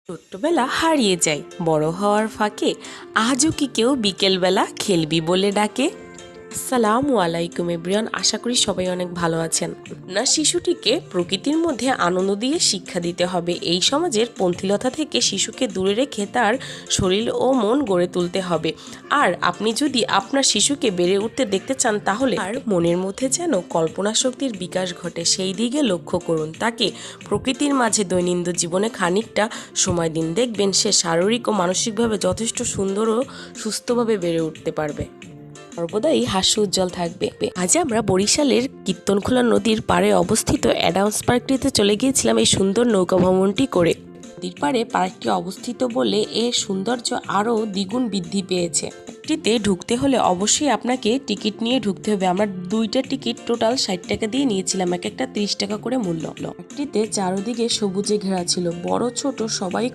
ছোট্টবেলা হারিয়ে যায়, বড় হওয়ার ফাঁকে আজও কি কেউ বিকেলবেলা খেলবি বলে ডাকে। আসসালামু আলাইকুম এভরিওয়ান, আশা করি সবাই অনেক ভালো আছেন। আপনার শিশুটিকে প্রকৃতির মধ্যে আনন্দ দিয়ে শিক্ষা দিতে হবে। এই সমাজের পন্থীলতা থেকে শিশুকে দূরে রেখে তার শরীর ও মন গড়ে তুলতে হবে। আর আপনি যদি আপনার শিশুকে বেড়ে উঠতে দেখতে চান, তাহলে আর মনের মধ্যে যেন কল্পনা শক্তির বিকাশ ঘটে সেই দিকে লক্ষ্য করুন। তাকে প্রকৃতির মাঝে দৈনন্দিন জীবনে খানিকটা সময় দিন, দেখবেন সে শারীরিক ও মানসিকভাবে যথেষ্ট সুন্দর ও সুস্থভাবে বেড়ে উঠতে পারবে। সর্বদাই হাস্য উজ্জ্বল থাকবে। আজ আমরা বরিশালের কীর্তনখোলা নদীর পাড়ে অবস্থিত অ্যাডামস পার্কটিতে চলে গিয়েছিলাম এই সুন্দর নৌকা ভ্রমণটি করে। নদীর পাড়ে পার্কটি অবস্থিত বলে এর সৌন্দর্য আরও দ্বিগুণ বৃদ্ধি পেয়েছে। পার্কটিতে ঢুকতে হলে অবশ্যই আপনাকে টিকিট নিয়ে ঢুকতে হবে। আমরা 2টা টিকিট টোটাল 60 টাকা দিয়ে নিয়েছিলাম, এক একটা 30 টাকা করে মূল্য। পার্কটিতে চারদিকে সবুজে ঘেরা ছিল, বড় ছোট সবাই